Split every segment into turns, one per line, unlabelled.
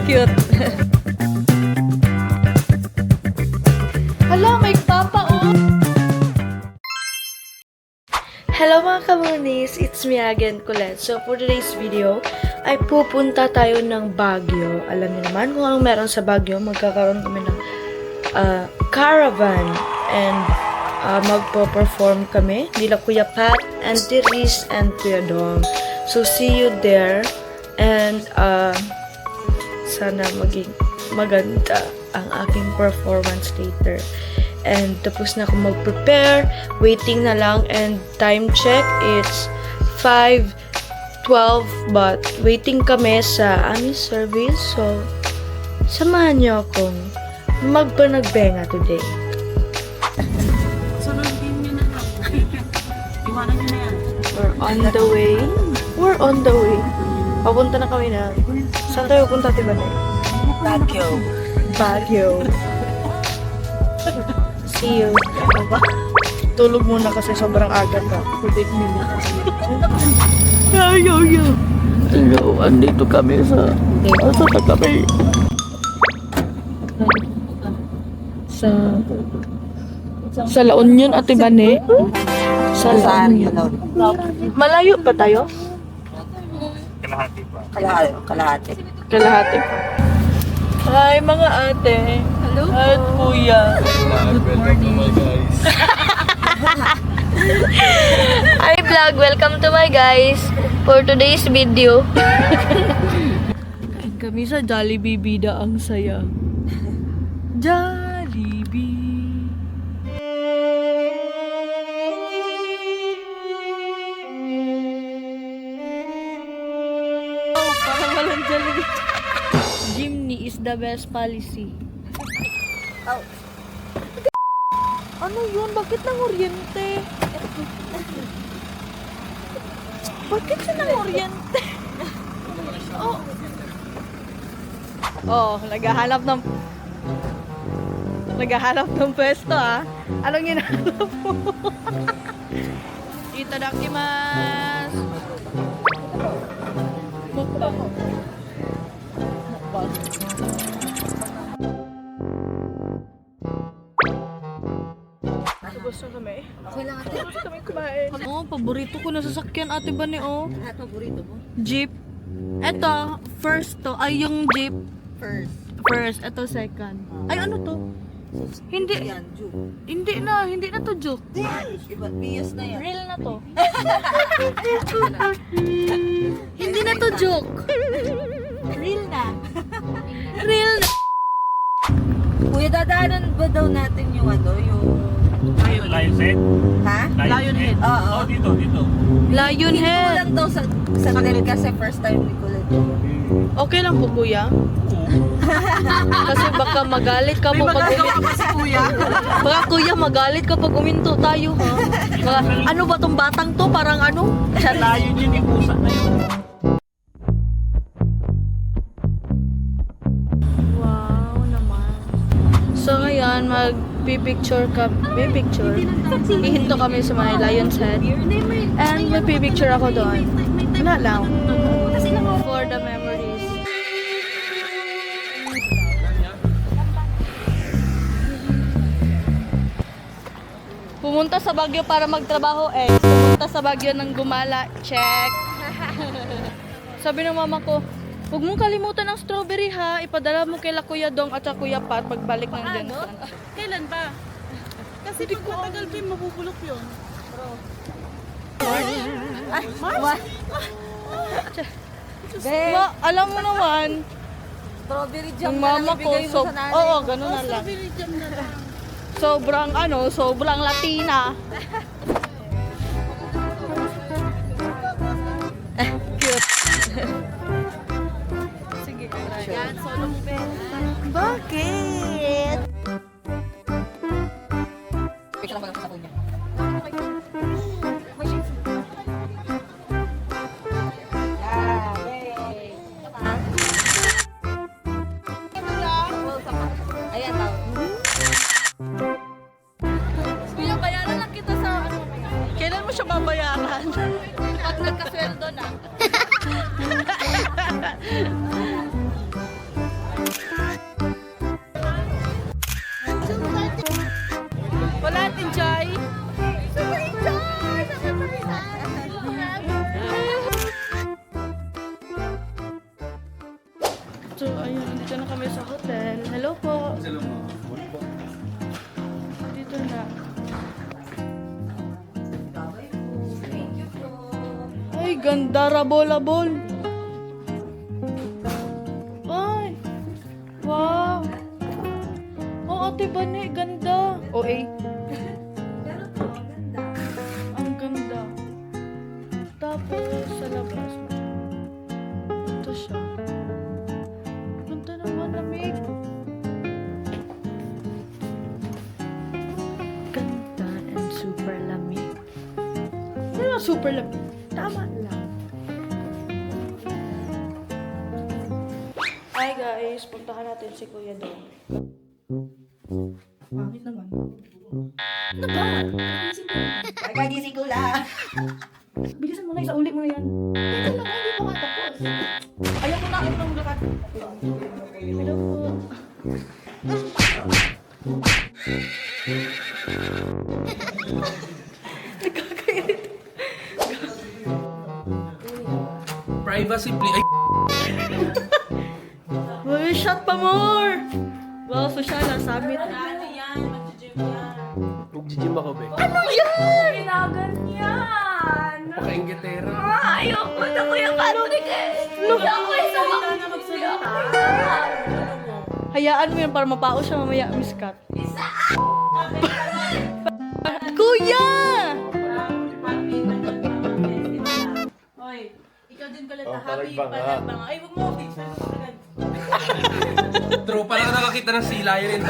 Cute. Hala, may papa oh! Hello mga kamunis! It's me again, Colette. So for today's video, ay pupunta tayo ng Baguio. Alam niyo naman kung anong meron sa Baguio. Magkakaroon kami ng caravan and magpo-perform kami nila Kuya Pat and Therese and Kuya Dom. So see you there and sana maging maganda ang aking performance later. And tapos na ako mag-prepare, waiting na lang, and time check, it's 5:12, but waiting kami sa aming service. So, samahan niyo akong magpanagbenga today.
Sunodin niyo na lang. Iwanan niyo na yan.
We're on the way. We're on the way. Papunta na kami na. Saan tayo punta, Tibane?
Baguio.
Baguio. See you. Tulog muna kasi sobrang aga pa.
Predict me na kasi.
Yo.
Hello, andito kami sa... Asa na kami?
Sa La Union, Ate Bane? Sa La Union. Malayo pa tayo?
Kalahati.
Kalahati pa. Hi mga ate. Hello at kuya.
Welcome to my guys.
Hi vlog, welcome to my guys for today's video. Kain kami sa Jollibee, bida ang saya. Jollibee. Oh, parang walang Jollibee. Jimny is the best policy.
Oh.
Ano yun? Bakit nang oryente? Bakit siya nang oryente? Oh. Oh, naghahanap ng pwesto ah. Anong hinahanap mo? Itadakimasu. Mukbang. Gusto kami.
Okay lang ate.
Gusto kami kumain. Oh, paborito ko na sasakyan, Ate Bane, oh.
Lahat paborito mo?
Jeep. Eto, first to. Ay, yung Jeep.
First.
First. Eto, second. Ay, ano to? Hindi.
Yan, Juke.
Hindi na to joke.
Iba, bias na yan.
Real na to. Hindi na to joke.
Real na.
Real na.
Kuya, dadaanan ba daw natin yung yung...
Lion's Head?
Ha?
Lionhead.
Oo.
Oh, dito.
Lion
Hindi ko
head.
lang daw sa Del kasi first time ni Kuya.
Okay lang po, kuya. Kasi baka magalit ka po pag uminto.
si Kuya.
Baka kuya magalit ka pag uminto tayo, ha? Baka, ano ba tong batang to? Parang ano?
Lion yun yung pusa na yun.
Wow naman. So ngayon, magpipicture Hihinto kami sa may Lion's Head. And magpipicture ako doon. Wala lang. For the memories. Pumunta sa Baguio para magtrabaho pumunta sa Baguio ng gumala. Check. Sabi ng mama ko, huwag mong kalimutan ng strawberry ha. Ipadala mo kay Kuya Dong at sa Kuya Pat pagbalik ng Jensen.
Kailan ba? Kasi pag matagal kayo, mabubulok yun. Ay, March?
Alam mo naman,
Strawberry jam
yung
na lang
mama ko,
ibigay mo sa nanay
oo,
mo.
ganun na lang.
Strawberry jam na lang.
Sobrang Latina. Cute. Sige,
Yan, solo mo ba?
bakit?
Picture lang ba sa kunya? Ayan daw.
Kuya, bayaran lang kita sa kailan mo siya babayaran? Pag nagkasweldo na. So, ayun, dito na kami sa hotel. Hello po. Dito na.
Thank you po.
Ay, ganda, rabol-abol. Ay, wow. Oh, ate Bane, ganda. Oh, eh.
Pero po, ganda.
Ang ganda. Tapos, sa labas, ito siya. Ganda naman, lamig. Ganda and super lamig. Pero super lamig. Tama lang. Hi guys, puntahan natin si Kuya Dong. Pangit naman. Ano ba?
Nagagising ko lang.
Bilisan mo na, isa uli mo na yan. Teka lang, hindi pa katapos. Ayaw ko na, ayaw na mulakat. Hello po. Nagkakairit.
Privacy, please.
Uy, shot pa more! Wow, social na, summit.
Ano yan? Mag-gym yan.
Mag-gym ako, be.
Ano yan?
Ginaganyan!
Paka-ingetera.
Ayoko na kuya Patrick eh!
Look.
Ayoko isa magsalita.
Hayaan mo yan para mapao siya mamaya, Miss Kat. Kuya!
Hoy, ikaw din pala
Oh,
happy
talagbang,
palagbang. Ay, wag mo, fix na ito agad.
True, parang nakakita ng sila yun.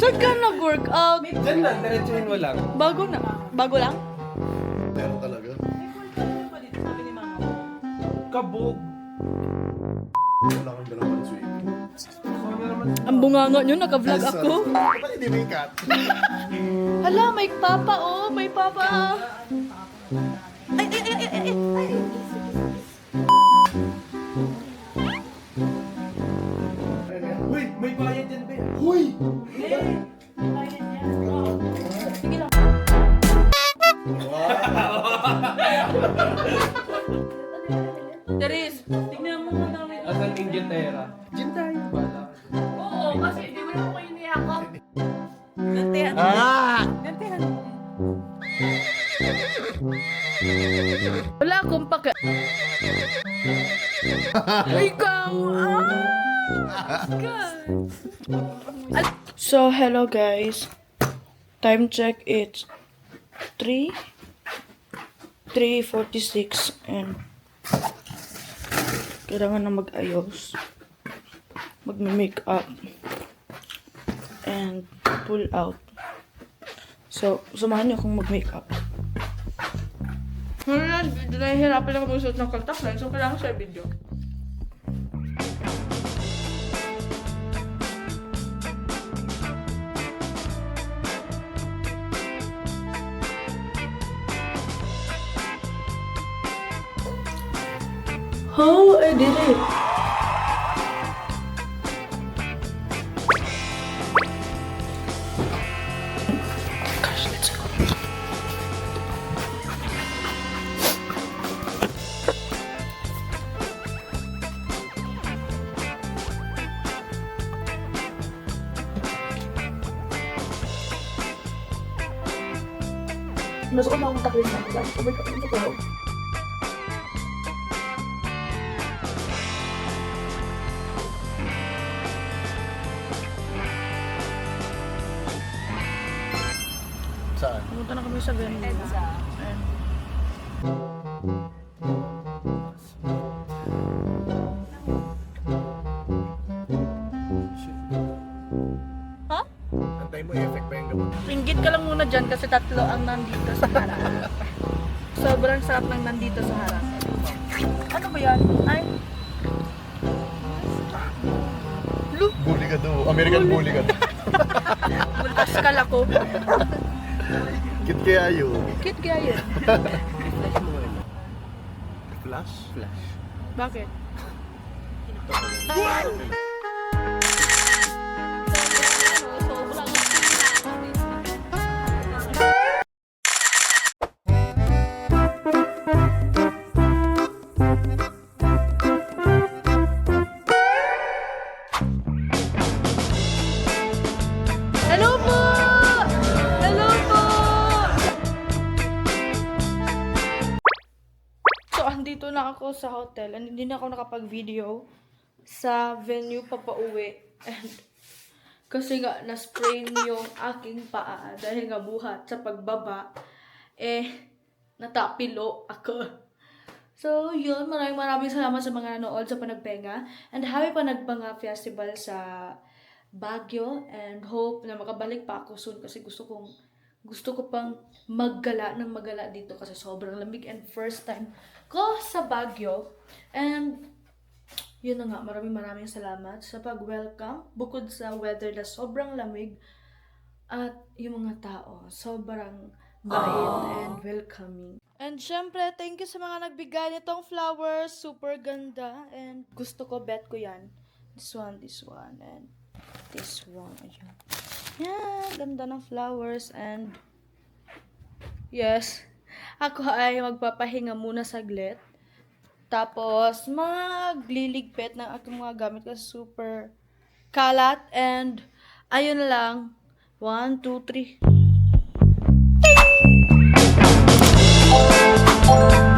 Saan ka nag-workout?
Diyan lang, diretsuhin mo lang.
Bago na. Bago lang?
Meron talaga.
Pa dito, sabi ni mama.
Kabog.
Wala kang dalawang swimming.
Ang bunganga nyo, naka-vlog ako.
Ba't hindi may cut?
Hala, may papa oh, may papa. Ay, ay, ay, ay, ay, ay.
Uy, may bayad yan, be.
Huy!
Sige lang. Teres, tignan mo kung dami.
Asan ingetera? Diyan tayo. Bala.
Oo, kasi di mo na ako kayo niyakap. Gantihan.
Ah!
Gantihan.
Wala akong paka... Ikaw! So, hello guys. Time check, it's 3:46 and kailangan na mag-ayos, mag-make up and pull out. So, samahan niyo akong mag-make up. Nahihirapan lang mag-suot ng contact lens, so kailangan sa video. Oh, I did it. Gosh, let's go. Nasuot na akong taklit na ito. Sabay ka ito.
Saan?
Pumunta na kami sa venue. Ayan. Ha?
Antay mo, effect pa yung gamot.
Ringgit ka lang muna dyan kasi tatlo ang nandito sa harap. Sobrang sarap ng nandito sa harap. Ano ba yan? Ay,
Bully ka do. American bully ka do.
multas ka lako.
Kit kaya yun.
Kit kaya yun.
Flash? Flash.
Bakit? nandito na ako sa hotel and hindi na ako nakapag-video sa venue papauwi. And kasi nga, na-sprain yung aking paa dahil nga buhat sa pagbaba. Natapilo ako. So, yun. Maraming salamat sa mga nanood sa Panagbenga. And happy Panagbenga Festival sa Baguio. And hope na makabalik pa ako soon kasi gusto ko pang maggala dito kasi sobrang lamig and first time ko sa Baguio. And yun na nga, maraming salamat sa pag-welcome. Bukod sa weather na sobrang lamig at yung mga tao sobrang bait and welcoming. And syempre, thank you sa mga nagbigay nitong flowers. Super ganda. And gusto ko, bet ko yan. This one, and this one. Ayan. Yan, ganda ng flowers and yes, ako ay magpapahinga muna saglit. Tapos, magliligpit ng aking mga gamit kasi super kalat and ayun lang. 1, 2, 3.